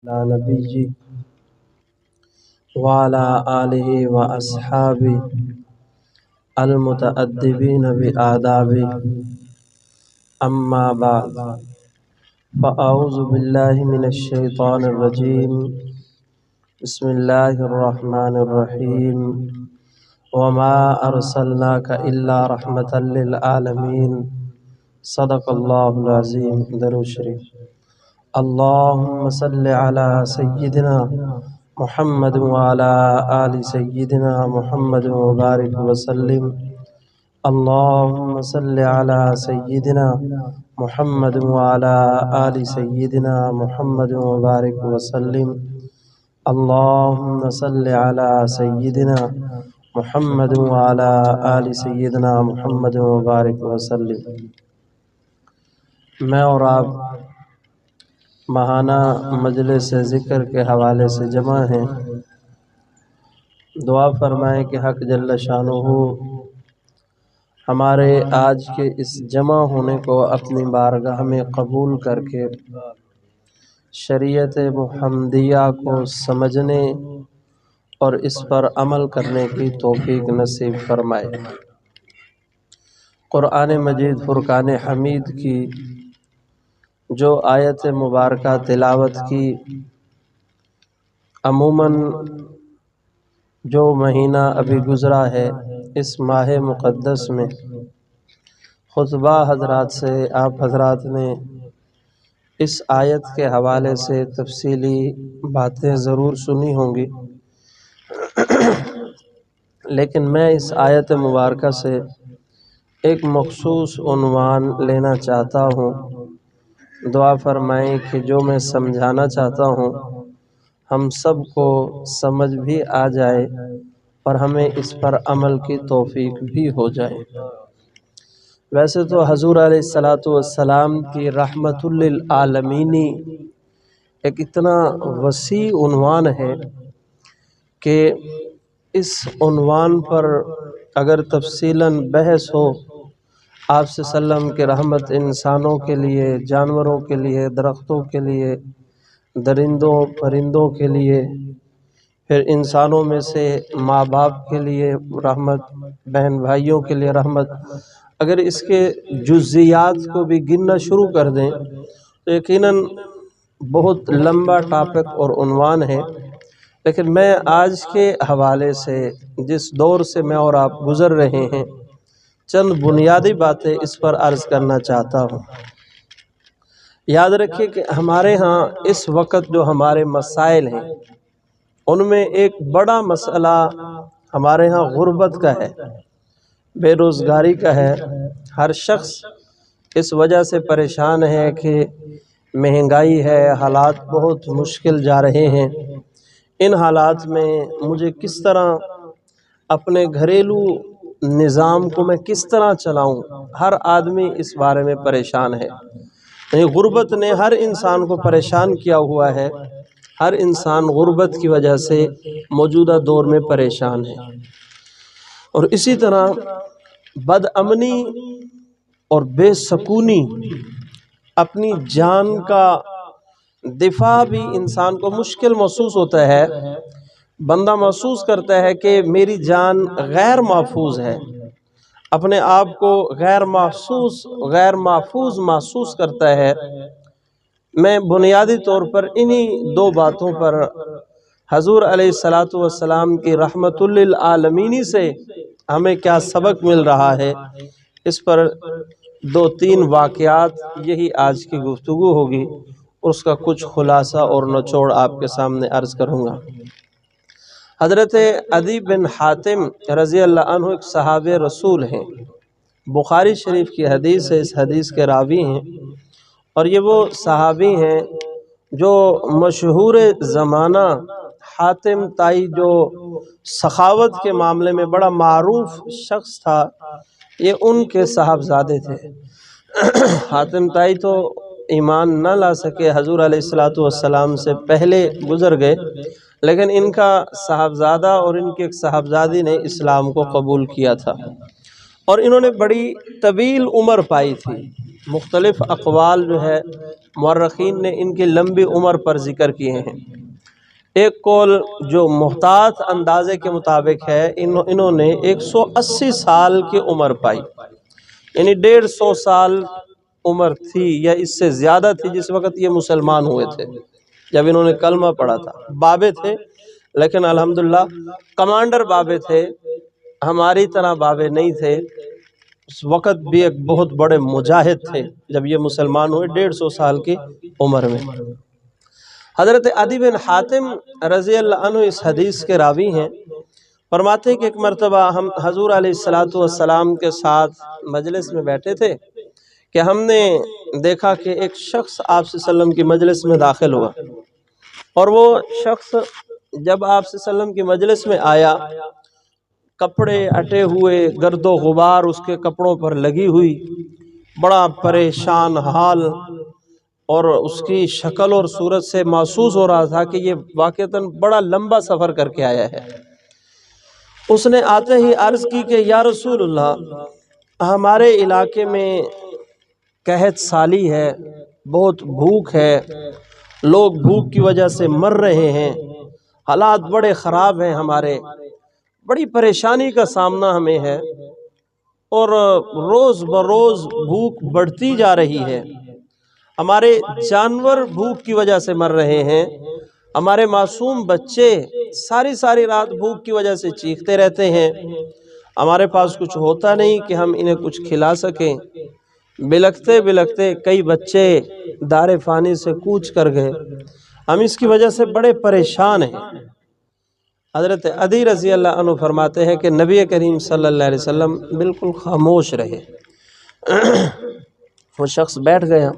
على نبی وعلى آلہ واصحابہ المتأدبین بآدابہ اما بعد فاعوذ باللہ من الشیطان الرجیم بسم اللہ الرحمن الرحیم وما ارسلناک الا رحمتا للعالمین صدق اللہ العظیم۔ درود شریف۔ اللہم صل علی سیدنا محمد وعلی آل سیدنا محمد وبارک وسلم۔ اللہم صل علی سیدنا محمد وعلی آل سیدنا محمد وبارک وسلم۔ اللہم صل علی سیدنا محمد وعلی آل سیدنا محمد وبارک وسلم۔ میں اور آپ ماہانہ مجلس ذکر کے حوالے سے جمع ہیں۔ دعا فرمائیں کہ حق جل شانہ ہمارے آج کے اس جمع ہونے کو اپنی بارگاہ میں قبول کر کے شریعت محمدیہ کو سمجھنے اور اس پر عمل کرنے کی توفیق نصیب فرمائے۔ قرآن مجید فرقان حمید کی جو آیت مبارکہ تلاوت کی، عموماً جو مہینہ ابھی گزرا ہے اس ماہ مقدس میں خطبہ حضرات سے آپ حضرات نے اس آیت کے حوالے سے تفصیلی باتیں ضرور سنی ہوں گی، لیکن میں اس آیت مبارکہ سے ایک مخصوص عنوان لینا چاہتا ہوں۔ دعا فرمائیں کہ جو میں سمجھانا چاہتا ہوں ہم سب کو سمجھ بھی آ جائے اور ہمیں اس پر عمل کی توفیق بھی ہو جائے۔ ویسے تو حضور علیہ السلام کی رحمت للعالمینی ایک اتنا وسیع عنوان ہے کہ اس عنوان پر اگر تفصیلاً بحث ہو، آپ صلی اللہ علیہ وسلم کی رحمت انسانوں کے لیے، جانوروں کے لیے، درختوں کے لیے، درندوں پرندوں کے لیے، پھر انسانوں میں سے ماں باپ کے لیے رحمت، بہن بھائیوں کے لیے رحمت، اگر اس کے جزیات کو بھی گننا شروع کر دیں تو یقیناً بہت لمبا ٹاپک اور عنوان ہے، لیکن میں آج کے حوالے سے جس دور سے میں اور آپ گزر رہے ہیں چند بنیادی باتیں اس پر عرض کرنا چاہتا ہوں۔ یاد رکھیے کہ ہمارے ہاں اس وقت جو ہمارے مسائل ہیں ان میں ایک بڑا مسئلہ ہمارے ہاں غربت کا ہے، بے روزگاری کا ہے۔ ہر شخص اس وجہ سے پریشان ہے کہ مہنگائی ہے، حالات بہت مشکل جا رہے ہیں۔ ان حالات میں مجھے کس طرح اپنے گھریلو نظام کو میں کس طرح چلاؤں، ہر آدمی اس بارے میں پریشان ہے۔ غربت نے ہر انسان کو پریشان کیا ہوا ہے، ہر انسان غربت کی وجہ سے موجودہ دور میں پریشان ہے، اور اسی طرح بد امنی اور بے سکونی، اپنی جان کا دفاع بھی انسان کو مشکل محسوس ہوتا ہے۔ بندہ محسوس کرتا ہے کہ میری جان غیر محفوظ ہے، اپنے آپ کو غیر محفوظ محسوس کرتا ہے۔ میں بنیادی طور پر انہی دو باتوں پر حضور علیہ السلام کی رحمت للعالمین سے ہمیں کیا سبق مل رہا ہے، اس پر دو تین واقعات یہی آج کی گفتگو ہوگی، اس کا کچھ خلاصہ اور نچوڑ آپ کے سامنے عرض کروں گا۔ حضرت عدی بن حاتم رضی اللہ عنہ ایک صحابہ رسول ہیں، بخاری شریف کی حدیث ہے، اس حدیث کے راوی ہیں، اور یہ وہ صحابی ہیں جو مشہور زمانہ حاتم تائی جو سخاوت کے معاملے میں بڑا معروف شخص تھا، یہ ان کے صاحبزادے تھے۔ حاتم تائی تو ایمان نہ لا سکے، حضور علیہ السلام سے پہلے گزر گئے، لیکن ان کا صاحبزادہ اور ان کے ایک صاحبزادی نے اسلام کو قبول کیا تھا۔ اور انہوں نے بڑی طویل عمر پائی تھی۔ مختلف اقوال جو ہے مورخین نے ان کی لمبی عمر پر ذکر کیے ہیں۔ ایک قول جو محتاط اندازے کے مطابق ہے، انہوں نے 180 سال کی عمر پائی، یعنی 150 سال عمر تھی یا اس سے زیادہ تھی جس وقت یہ مسلمان ہوئے تھے، جب انہوں نے کلمہ پڑھا تھا۔ بابے تھے لیکن الحمدللہ کمانڈر بابے تھے، ہماری طرح بابے نہیں تھے۔ اس وقت بھی ایک بہت بڑے مجاہد تھے جب یہ مسلمان ہوئے 150 سال کی عمر میں۔ حضرت عدی بن حاتم رضی اللہ عنہ اس حدیث کے راوی ہیں، فرماتے ہیں کہ ایک مرتبہ ہم حضور علیہ السلام کے ساتھ مجلس میں بیٹھے تھے کہ ہم نے دیکھا کہ ایک شخص آپ صلی اللہ علیہ وسلم کی مجلس میں داخل ہوا، اور وہ شخص جب آپ صلی اللہ علیہ وسلم کی مجلس میں آیا، کپڑے اٹے ہوئے، گرد و غبار اس کے کپڑوں پر لگی ہوئی، بڑا پریشان حال، اور اس کی شکل اور صورت سے محسوس ہو رہا تھا کہ یہ واقعتاً بڑا لمبا سفر کر کے آیا ہے۔ اس نے آتے ہی عرض کی کہ یا رسول اللہ، ہمارے علاقے میں قحط سالی ہے، بہت بھوک ہے، لوگ بھوک کی وجہ سے مر رہے ہیں، حالات بڑے خراب ہیں، ہمارے بڑی پریشانی کا سامنا ہمیں ہے، اور روز بروز بھوک بڑھتی جا رہی ہے، ہمارے جانور بھوک کی وجہ سے مر رہے ہیں، ہمارے معصوم بچے ساری ساری رات بھوک کی وجہ سے چیختے رہتے ہیں، ہمارے پاس کچھ ہوتا نہیں کہ ہم انہیں کچھ کھلا سکیں، بلکتے بلکتے کئی بچے دار فانی سے کوچ کر گئے، ہم اس کی وجہ سے بڑے پریشان ہیں۔ حضرت عدی رضی اللہ عنہ فرماتے ہیں کہ نبی کریم صلی اللہ علیہ وسلم بالکل خاموش رہے۔ وہ شخص بیٹھ گیا،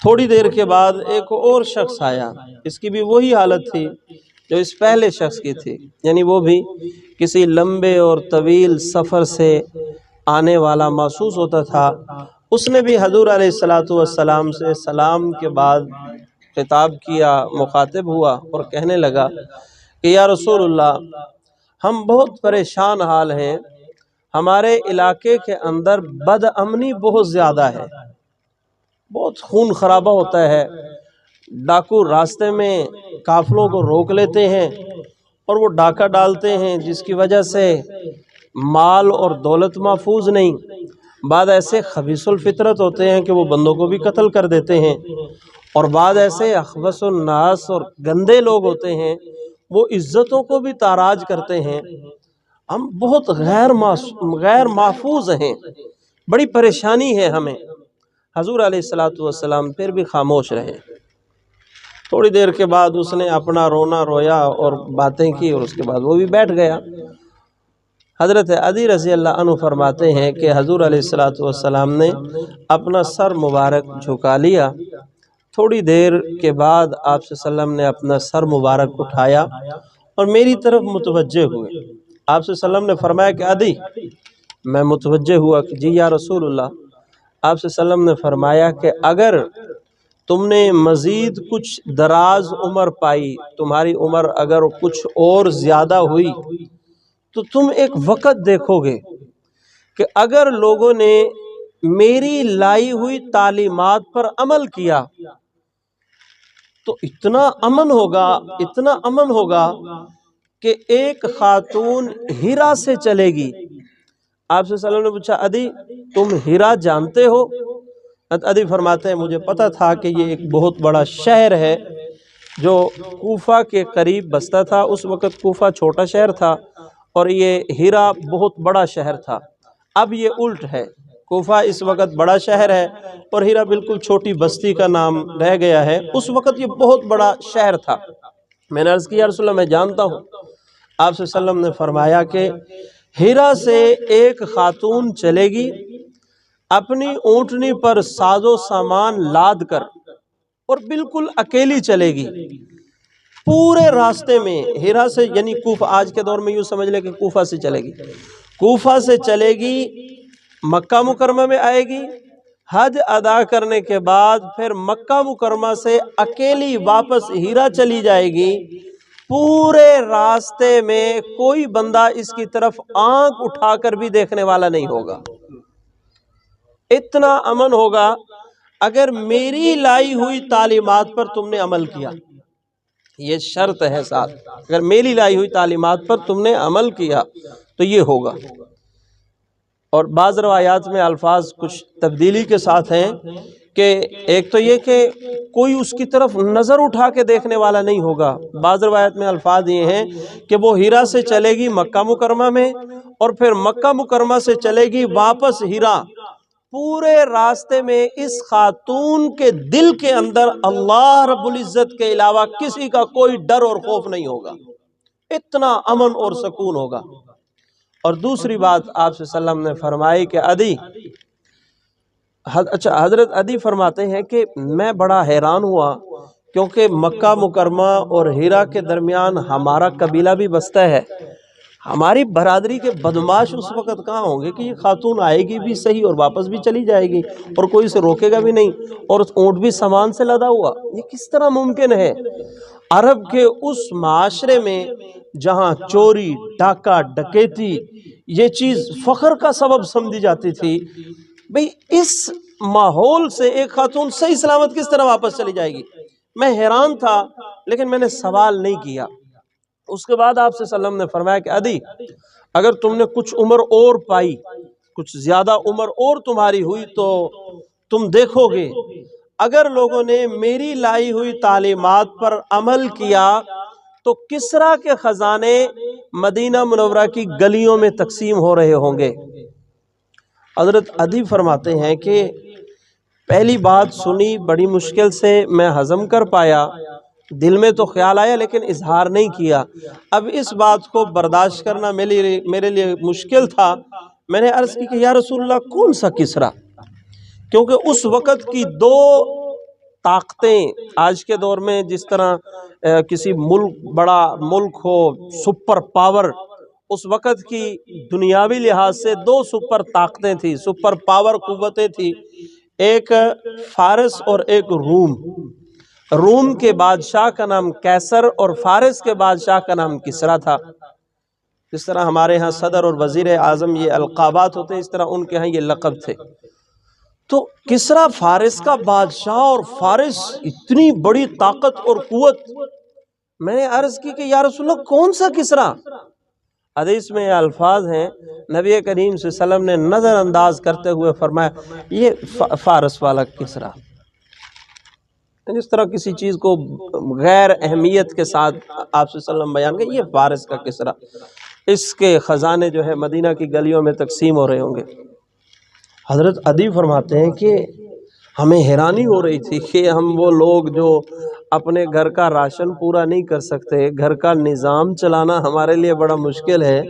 تھوڑی دیر کے بعد ایک اور شخص آیا، اس کی بھی وہی حالت تھی جو اس پہلے شخص کی تھی، یعنی وہ بھی کسی لمبے اور طویل سفر سے آنے والا محسوس ہوتا تھا۔ اس نے بھی حضور علیہ السلام سے سلام کے بعد خطاب کیا، مخاطب ہوا اور کہنے لگا کہ یا رسول اللہ، ہم بہت پریشان حال ہیں، ہمارے علاقے کے اندر بد امنی بہت زیادہ ہے، بہت خون خرابہ ہوتا ہے، ڈاکو راستے میں قافلوں کو روک لیتے ہیں اور وہ ڈاکہ ڈالتے ہیں جس کی وجہ سے مال اور دولت محفوظ نہیں، بعض ایسے خبیث الفطرت ہوتے ہیں کہ وہ بندوں کو بھی قتل کر دیتے ہیں، اور بعض ایسے اخبث الناس اور گندے لوگ ہوتے ہیں وہ عزتوں کو بھی تاراج کرتے ہیں، ہم بہت غیر محفوظ ہیں، بڑی پریشانی ہے ہمیں۔ حضور علیہ السلام پھر بھی خاموش رہے۔ تھوڑی دیر کے بعد اس نے اپنا رونا رویا اور باتیں کی، اور اس کے بعد وہ بھی بیٹھ گیا۔ حضرت عدی رضی اللہ عنہ فرماتے ہیں کہ حضور علیہ السلام نے اپنا سر مبارک جھکا لیا، تھوڑی دیر کے بعد آپ صلی اللہ علیہ وسلم نے اپنا سر مبارک اٹھایا اور میری طرف متوجہ ہوئے۔ آپ صلی اللہ علیہ وسلم نے فرمایا کہ عدی، میں متوجہ ہوا کہ جی یا رسول اللہ۔ آپ صلی اللہ علیہ وسلم نے فرمایا کہ اگر تم نے مزید کچھ دراز عمر پائی، تمہاری عمر اگر کچھ اور زیادہ ہوئی، تو تم ایک وقت دیکھو گے کہ اگر لوگوں نے میری لائی ہوئی تعلیمات پر عمل کیا تو اتنا امن ہوگا کہ ایک خاتون ہیرا سے چلے گی۔ آپ صلی اللہ علیہ وسلم نے پوچھا عدی، تم ہیرا جانتے ہو؟ عدی فرماتے ہیں مجھے پتا تھا کہ یہ ایک بہت بڑا شہر ہے جو کوفہ کے قریب بستا تھا، اس وقت کوفہ چھوٹا شہر تھا اور یہ ہیرا بہت بڑا شہر تھا۔ اب یہ الٹ ہے، کوفہ اس وقت بڑا شہر ہے اور ہیرا بالکل چھوٹی بستی کا نام رہ گیا ہے، اس وقت یہ بہت بڑا شہر تھا۔ میں نے عرض کیا یا رسول اللہ، میں جانتا ہوں۔ آپ صلی اللہ علیہ وسلم نے فرمایا کہ ہیرا سے ایک خاتون چلے گی، اپنی اونٹنی پر ساز و سامان لاد کر، اور بالکل اکیلی چلے گی، پورے راستے میں ہیرا سے، یعنی کوفہ، آج کے دور میں یوں سمجھ لے کہ کوفہ سے چلے گی، کوفہ سے چلے گی، مکہ مکرمہ میں آئے گی، حج ادا کرنے کے بعد پھر مکہ مکرمہ سے اکیلی واپس ہیرا چلی جائے گی، پورے راستے میں کوئی بندہ اس کی طرف آنکھ اٹھا کر بھی دیکھنے والا نہیں ہوگا۔ اتنا امن ہوگا اگر میری لائی ہوئی تعلیمات پر تم نے عمل کیا، یہ شرط ہے ساتھ، اگر میری لائی ہوئی تعلیمات پر تم نے عمل کیا تو یہ ہوگا۔ اور بعض روایات میں الفاظ کچھ تبدیلی کے ساتھ ہیں کہ ایک تو یہ کہ کوئی اس کی طرف نظر اٹھا کے دیکھنے والا نہیں ہوگا۔ بعض روایات میں الفاظ یہ ہیں کہ وہ ہیرا سے چلے گی مکہ مکرمہ میں، اور پھر مکہ مکرمہ سے چلے گی واپس ہیرا۔ پورے راستے میں اس خاتون کے دل کے اندر اللہ رب العزت کے علاوہ کسی کا کوئی ڈر اور خوف نہیں ہوگا، اتنا امن اور سکون ہوگا۔ اور دوسری بات آپ صلی اللہ علیہ وسلم نے فرمائی کہ حضرت عدی فرماتے ہیں کہ میں بڑا حیران ہوا، کیونکہ مکہ مکرمہ اور ہیرا کے درمیان ہمارا قبیلہ بھی بستا ہے، ہماری برادری کے بدماش اس وقت کہاں ہوں گے کہ یہ خاتون آئے گی بھی صحیح اور واپس بھی چلی جائے گی اور کوئی اسے روکے گا بھی نہیں، اور اونٹ بھی سامان سے لدا ہوا، یہ کس طرح ممکن ہے؟ عرب کے اس معاشرے میں جہاں چوری، ڈاکہ، ڈکیتی یہ چیز فخر کا سبب سمجھی جاتی تھی، بھئی اس ماحول سے ایک خاتون صحیح سلامت کس طرح واپس چلی جائے گی؟ میں حیران تھا لیکن میں نے سوال نہیں کیا۔ اس کے بعد آپ صلی اللہ علیہ وسلم نے فرمایا کہ عدی، اگر تم نے کچھ عمر اور پائی، کچھ زیادہ عمر اور تمہاری ہوئی تو تم دیکھو گے اگر لوگوں نے میری لائی ہوئی تعلیمات پر عمل کیا تو کسریٰ کے خزانے مدینہ منورہ کی گلیوں میں تقسیم ہو رہے ہوں گے۔ حضرت عدی فرماتے ہیں کہ پہلی بات سنی، بڑی مشکل سے میں ہضم کر پایا، دل میں تو خیال آیا لیکن اظہار نہیں کیا۔ اب اس بات کو برداشت کرنا میرے لیے مشکل تھا۔ میں نے عرض کی کہ یا رسول اللہ کون سا کسریٰ؟ کیونکہ اس وقت کی دو طاقتیں، آج کے دور میں جس طرح کسی ملک، بڑا ملک ہو، سپر پاور، اس وقت کی دنیاوی لحاظ سے دو سپر طاقتیں تھیں، سپر پاور قوتیں تھیں، ایک فارس اور ایک روم۔ روم کے بادشاہ کا نام قیصر اور فارس کے بادشاہ کا نام کسریٰ تھا۔ جس طرح ہمارے ہاں صدر اور وزیر اعظم یہ القابات ہوتے ہیں، اس طرح ان کے ہاں یہ لقب تھے۔ تو کسریٰ فارس کا بادشاہ، اور فارس اتنی بڑی طاقت اور قوت۔ میں نے عرض کی کہ یا رسول اللہ کون سا کسریٰ؟ حدیث میں یہ الفاظ ہیں، نبی کریم صلی اللہ علیہ وسلم نے نظر انداز کرتے ہوئے فرمایا یہ فارس والا کسریٰ۔ جس طرح کسی چیز کو غیر اہمیت کے ساتھ آپ صلی اللہ علیہ وسلم بیان کریں، یہ فارس کا کسریٰ، اس کے خزانے جو ہے مدینہ کی گلیوں میں تقسیم ہو رہے ہوں گے۔ حضرت عدی فرماتے ہیں کہ ہمیں حیرانی ہو رہی تھی کہ ہم وہ لوگ جو اپنے گھر کا راشن پورا نہیں کر سکتے، گھر کا نظام چلانا ہمارے لیے بڑا مشکل ہے،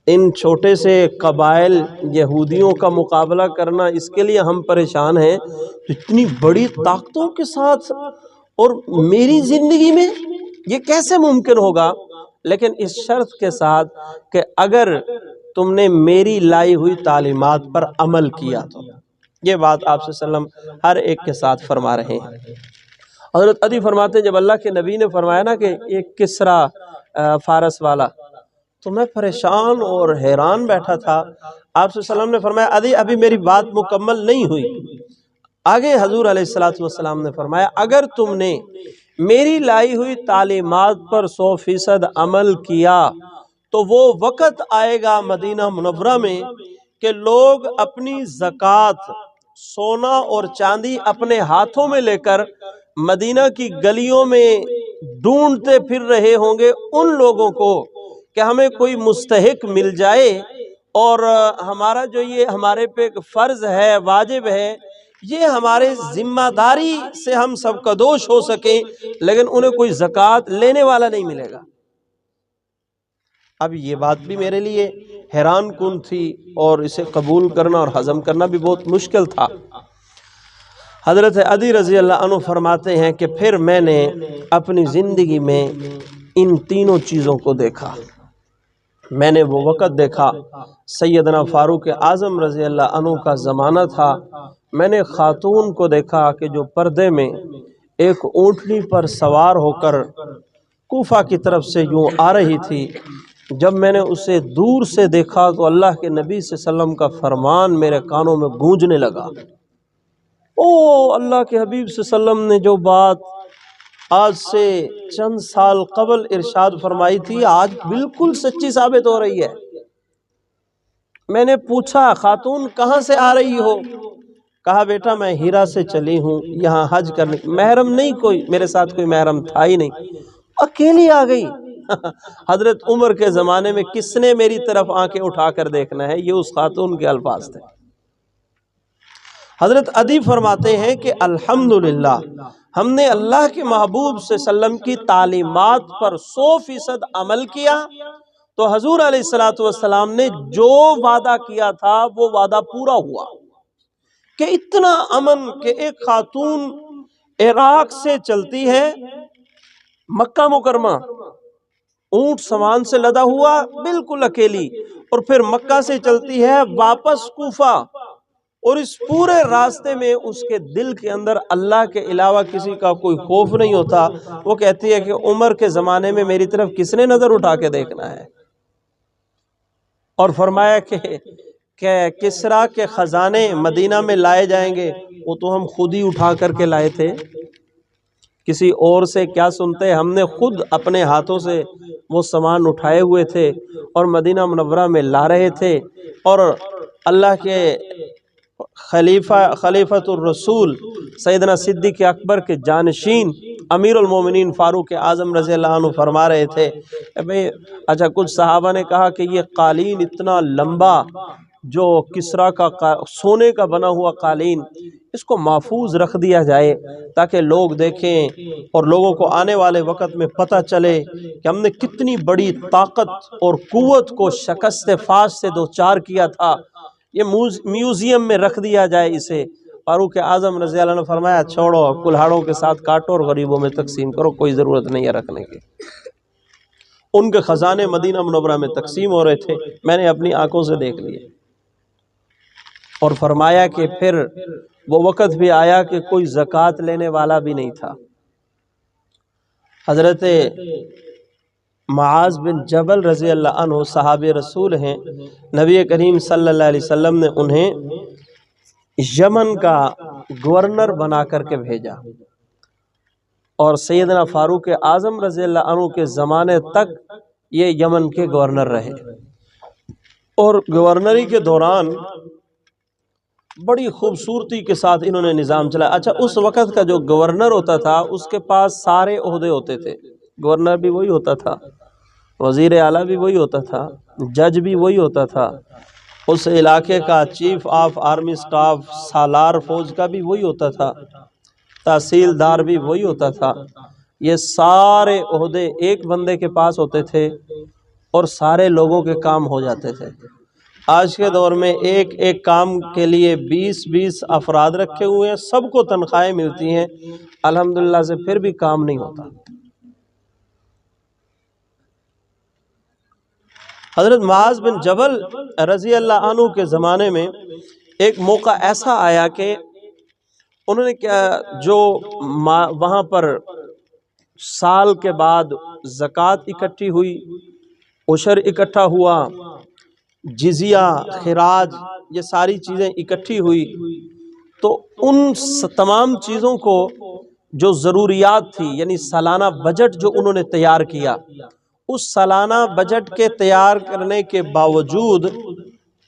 ان چھوٹے سے قبائل یہودیوں کا مقابلہ کرنا، اس کے لیے ہم پریشان ہیں، تو اتنی بڑی طاقتوں کے ساتھ اور میری زندگی میں یہ کیسے ممکن ہوگا؟ لیکن اس شرط کے ساتھ کہ اگر تم نے میری لائی ہوئی تعلیمات پر عمل کیا تو۔ یہ بات آپ صلی اللہ علیہ وسلم ہر ایک کے ساتھ فرما رہے ہیں۔ حضرت عدی فرماتے ہیں جب اللہ کے نبی نے فرمایا نا کہ ایک کسریٰ فارس والا، تو میں پریشان اور حیران بیٹھا تھا۔ آپ صلی اللہ علیہ وسلم نے فرمایا عدی ابھی میری بات مکمل نہیں ہوئی۔ آگے حضور علیہ السلام نے فرمایا اگر تم نے میری لائی ہوئی تعلیمات پر 100% عمل کیا تو وہ وقت آئے گا مدینہ منورہ میں کہ لوگ اپنی زکوٰۃ، سونا اور چاندی اپنے ہاتھوں میں لے کر مدینہ کی گلیوں میں ڈھونڈتے پھر رہے ہوں گے ان لوگوں کو کہ ہمیں کوئی مستحق مل جائے، اور ہمارا جو یہ ہمارے پہ فرض ہے، واجب ہے، یہ ہمارے ذمہ داری سے ہم سب کا دوش ہو سکیں، لیکن انہیں کوئی زکوٰۃ لینے والا نہیں ملے گا۔ اب یہ بات بھی میرے لیے حیران کن تھی اور اسے قبول کرنا اور ہضم کرنا بھی بہت مشکل تھا۔ حضرت عدی رضی اللہ عنہ فرماتے ہیں کہ پھر میں نے اپنی زندگی میں ان تینوں چیزوں کو دیکھا۔ میں نے وہ وقت دیکھا، سیدنا فاروق اعظم رضی اللہ عنہ کا زمانہ تھا۔ میں نے خاتون کو دیکھا کہ جو پردے میں ایک اونٹنی پر سوار ہو کر کوفہ کی طرف سے یوں آ رہی تھی۔ جب میں نے اسے دور سے دیکھا تو اللہ کے نبی صلی اللہ علیہ وسلم کا فرمان میرے کانوں میں گونجنے لگا۔ اللہ کے حبیب صلی اللہ علیہ وسلم نے جو بات آج سے چند سال قبل ارشاد فرمائی تھی آج بالکل سچی ثابت ہو رہی ہے۔ میں نے پوچھا خاتون کہاں سے آ رہی ہو؟ کہا بیٹا میں ہیرا سے چلی ہوں یہاں حج کرنے، محرم نہیں، کوئی میرے ساتھ کوئی محرم تھا ہی نہیں، اکیلی آ گئی۔ حضرت عمر کے زمانے میں کس نے میری طرف آنکھیں اٹھا کر دیکھنا ہے، یہ اس خاتون کے الفاظ تھے۔ حضرت عدی فرماتے ہیں کہ الحمدللہ ہم نے اللہ کے محبوب صلی اللہ علیہ وسلم کی تعلیمات پر 100% عمل کیا تو حضور علیہ السلام نے جو وعدہ کیا تھا وہ وعدہ پورا ہوا کہ اتنا امن کہ ایک خاتون عراق سے چلتی ہے مکہ مکرمہ، اونٹ سامان سے لدا ہوا بالکل اکیلی، اور پھر مکہ سے چلتی ہے واپس کوفہ، اور اس پورے راستے میں اس کے دل کے اندر اللہ کے علاوہ کسی کا کوئی خوف نہیں ہوتا۔ وہ کہتی ہے کہ عمر کے زمانے میں میری طرف کس نے نظر اٹھا کے دیکھنا ہے؟ اور فرمایا کہ کسرا کے خزانے مدینہ میں لائے جائیں گے، وہ تو ہم خود ہی اٹھا کر کے لائے تھے، کسی اور سے کیا سنتے، ہم نے خود اپنے ہاتھوں سے وہ سامان اٹھائے ہوئے تھے اور مدینہ منورہ میں لا رہے تھے۔ اور اللہ کے خلیفۃ الرسول سیدنا صدیق اکبر کے جانشین امیر المومنین فاروق اعظم رضی اللہ عنہ فرما رہے تھے اچھا کچھ صحابہ نے کہا کہ یہ قالین اتنا لمبا جو کسرا کا سونے کا بنا ہوا قالین، اس کو محفوظ رکھ دیا جائے تاکہ لوگ دیکھیں اور لوگوں کو آنے والے وقت میں پتہ چلے کہ ہم نے کتنی بڑی طاقت اور قوت کو شکست فاش سے دوچار کیا تھا، یہ میوزیم میں رکھ دیا جائے اسے۔ فاروق اعظم رضی اللہ عنہ فرمایا چھوڑو، کلہاڑوں کے ساتھ کاٹو اور غریبوں میں تقسیم کرو، کوئی ضرورت نہیں ہے رکھنے کی۔ ان کے خزانے مدینہ منورہ میں تقسیم ہو رہے تھے، میں نے اپنی آنکھوں سے دیکھ لیے۔ اور فرمایا کہ پھر وہ وقت بھی آیا کہ کوئی زکوٰۃ لینے والا بھی نہیں تھا۔ حضرت معاذ بن جبل رضی اللہ عنہ صحابی رسول ہیں، نبی کریم صلی اللہ علیہ وسلم نے انہیں یمن کا گورنر بنا کر کے بھیجا، اور سیدنا فاروق اعظم رضی اللہ عنہ کے زمانے تک یہ یمن کے گورنر رہے، اور گورنری کے دوران بڑی خوبصورتی کے ساتھ انہوں نے نظام چلایا۔ اچھا اس وقت کا جو گورنر ہوتا تھا اس کے پاس سارے عہدے ہوتے تھے، گورنر بھی وہی ہوتا تھا، وزیر اعلیٰ بھی وہی ہوتا تھا، جج بھی وہی ہوتا تھا، اس علاقے کا چیف آف آرمی سٹاف سالار فوج کا بھی وہی ہوتا تھا، تحصیلدار بھی وہی ہوتا تھا۔ یہ سارے عہدے ایک بندے کے پاس ہوتے تھے اور سارے لوگوں کے کام ہو جاتے تھے۔ آج کے دور میں ایک ایک کام کے لیے 20 افراد رکھے ہوئے ہیں، سب کو تنخواہیں ملتی ہیں، الحمدللہ سے پھر بھی کام نہیں ہوتا۔ حضرت معاذ بن جبل رضی اللہ عنہ کے زمانے میں ایک موقع ایسا آیا کہ انہوں نے کیا، جو وہاں پر سال کے بعد زکوٰۃ اکٹھی ہوئی، عشر اکٹھا ہوا، جزیہ، خراج، یہ ساری چیزیں اکٹھی ہوئی، تو ان تمام چیزوں کو جو ضروریات تھی، یعنی سالانہ بجٹ جو انہوں نے تیار کیا، اس سالانہ بجٹ کے تیار کرنے کے باوجود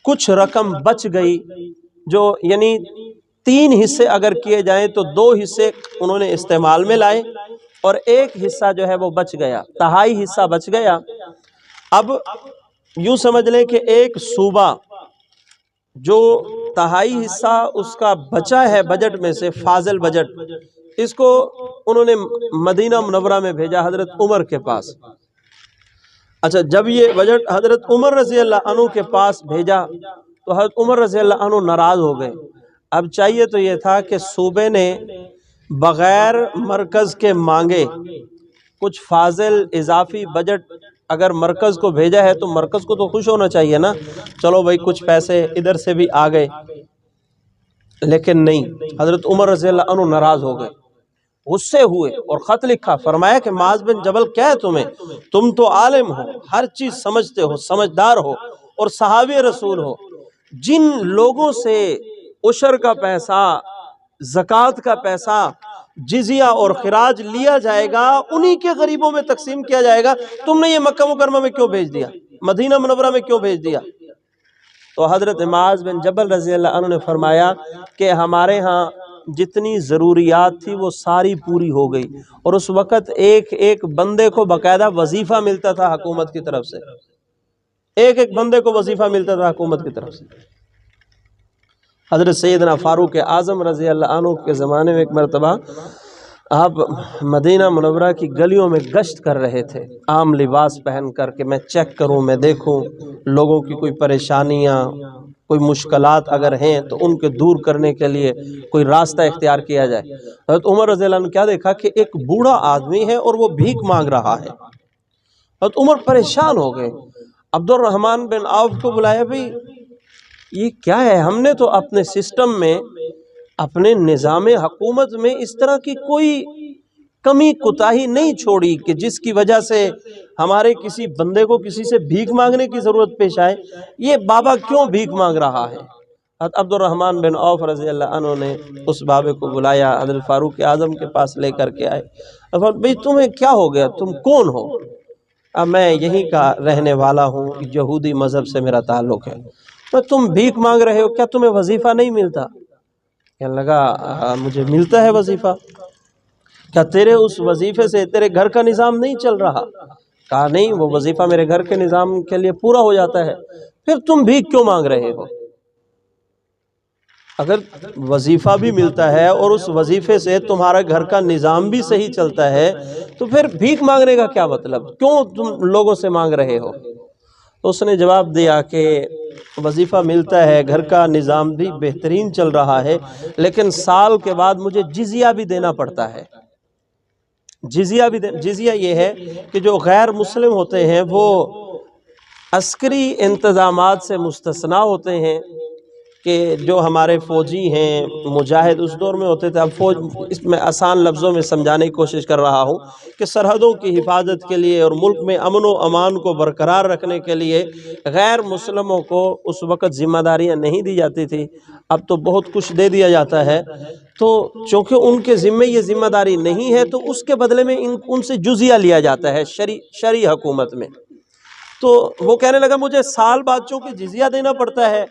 کچھ رقم بچ گئی، جو یعنی 3 حصے اگر کیے جائیں تو 2 حصے انہوں نے استعمال میں لائے اور 1 حصہ جو ہے وہ بچ گیا، 1/2 حصہ بچ گیا۔ اب یوں سمجھ لیں کہ ایک صوبہ جو 1/2 حصہ اس کا بچا ہے بجٹ میں سے، فاضل بجٹ، اس کو انہوں نے مدینہ منورہ میں بھیجا حضرت عمر کے پاس۔ اچھا جب یہ بجٹ حضرت عمر رضی اللہ عنہ کے پاس بھیجا تو حضرت عمر رضی اللہ عنہ ناراض ہو گئے۔ اب چاہیے تو یہ تھا کہ صوبے نے بغیر مرکز کے مانگے کچھ فاضل اضافی بجٹ اگر مرکز کو بھیجا ہے تو مرکز کو تو خوش ہونا چاہیے نا، چلو بھائی کچھ پیسے ادھر سے بھی آ گئے، لیکن نہیں، حضرت عمر رضی اللہ عنہ ناراض ہو گئے۔ غصے ہوئے اور خط لکھا، فرمایا کہ معاذ بن جبل کیا ہے تمہیں، تم تو عالم ہو، ہر چیز سمجھتے ہو، سمجھدار ہو اور صحابی رسول ہو، جن لوگوں سے عشر کا پیسہ، زکوٰۃ کا پیسہ، جزیہ اور خراج لیا جائے گا انہی کے غریبوں میں تقسیم کیا جائے گا، تم نے یہ مکہ مکرمہ میں کیوں بھیج دیا، مدینہ منورہ میں کیوں بھیج دیا؟ تو حضرت معاذ بن جبل رضی اللہ عنہ نے فرمایا کہ ہمارے ہاں جتنی ضروریات تھی وہ ساری پوری ہو گئی، اور اس وقت ایک ایک بندے کو باقاعدہ وظیفہ ملتا تھا حکومت کی طرف سے، ایک ایک بندے کو وظیفہ ملتا تھا حکومت کی طرف سے۔ حضرت سیدنا فاروق اعظم رضی اللہ عنہ کے زمانے میں ایک مرتبہ آپ مدینہ منورہ کی گلیوں میں گشت کر رہے تھے، عام لباس پہن کر کے میں چیک کروں، میں دیکھوں لوگوں کی کوئی پریشانیاں، کوئی مشکلات اگر ہیں تو ان کے دور کرنے کے لیے کوئی راستہ اختیار کیا جائے۔ حضرت عمر رضی اللہ عنہ کیا دیکھا کہ ایک بوڑھا آدمی ہے اور وہ بھیک مانگ رہا ہے۔ حضرت عمر پریشان ہو گئے، عبد الرحمن بن عوف کو بلایا، بھئی یہ کیا ہے؟ ہم نے تو اپنے سسٹم میں، اپنے نظام حکومت میں اس طرح کی کوئی کمی کوتاہی نہیں چھوڑی کہ جس کی وجہ سے ہمارے کسی بندے کو کسی سے بھیک مانگنے کی ضرورت پیش آئے، یہ بابا کیوں بھیک مانگ رہا ہے؟ حضرت عبد الرحمن بن عوف رضی اللہ عنہ نے اس بابے کو بلایا، حضرت فاروق اعظم کے پاس لے کر کے آئے، بھئی تمہیں کیا ہو گیا، تم کون ہو؟ اب میں یہیں کا رہنے والا ہوں، یہودی مذہب سے میرا تعلق ہے، تو تم بھیک مانگ رہے ہو، کیا تمہیں وظیفہ نہیں ملتا؟ کہنے لگا مجھے ملتا ہے وظیفہ۔ کیا تیرے اس وظیفے سے تیرے گھر کا نظام نہیں چل رہا؟ کہا نہیں، وہ وظیفہ میرے گھر کے نظام کے لیے پورا ہو جاتا ہے، پھر تم بھیک کیوں مانگ رہے ہو؟ اگر وظیفہ بھی ملتا ہے اور اس وظیفے سے تمہارا گھر کا نظام بھی صحیح چلتا ہے تو پھر بھیک مانگنے کا کیا مطلب؟ کیوں تم لوگوں سے مانگ رہے ہو؟ تو اس نے جواب دیا کہ وظیفہ ملتا ہے، گھر کا نظام بھی بہترین چل رہا ہے، لیکن سال کے بعد مجھے جزیہ بھی دینا پڑتا ہے۔ جزیہ یہ ہے کہ جو غیر مسلم ہوتے ہیں وہ عسکری انتظامات سے مستثنا ہوتے ہیں، کہ جو ہمارے فوجی ہیں، مجاہد اس دور میں ہوتے تھے، اب فوج اس میں آسان لفظوں میں سمجھانے کی کوشش کر رہا ہوں کہ سرحدوں کی حفاظت کے لیے اور ملک میں امن و امان کو برقرار رکھنے کے لیے غیر مسلموں کو اس وقت ذمہ داریاں نہیں دی جاتی تھی، اب تو بہت کچھ دے دیا جاتا ہے، تو چونکہ ان کے ذمہ یہ ذمہ داری نہیں ہے تو اس کے بدلے میں ان سے جزیہ لیا جاتا ہے شرعی حکومت میں۔ تو وہ کہنے لگا مجھے سال بعد چونکہ جزیہ دینا پڑتا ہے،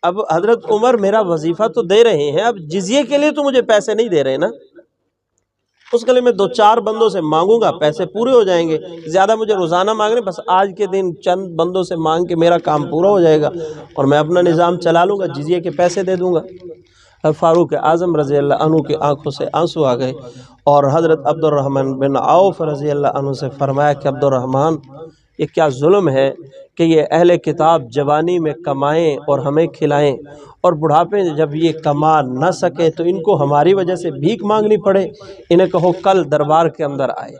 اب حضرت عمر میرا وظیفہ تو دے رہے ہیں، اب جزیے کے لیے تو مجھے پیسے نہیں دے رہے نا، اس کے لیے میں 2-4 بندوں سے مانگوں گا، پیسے پورے ہو جائیں گے، زیادہ مجھے روزانہ مانگنے، بس آج کے دن چند بندوں سے مانگ کے میرا کام پورا ہو جائے گا اور میں اپنا نظام چلا لوں گا، جزیے کے پیسے دے دوں گا۔ فاروق اعظم رضی اللہ عنہ کی آنکھوں سے آنسو آ گئے اور حضرت عبد الرحمن بن عوف رضی اللہ عنہ سے فرمایا کہ عبد الرحمن یہ کیا ظلم ہے کہ یہ اہل کتاب جوانی میں کمائیں اور ہمیں کھلائیں، اور بڑھاپے جب یہ کما نہ سکے تو ان کو ہماری وجہ سے بھیک مانگنی پڑے، انہیں کہو کل دربار کے اندر آئے۔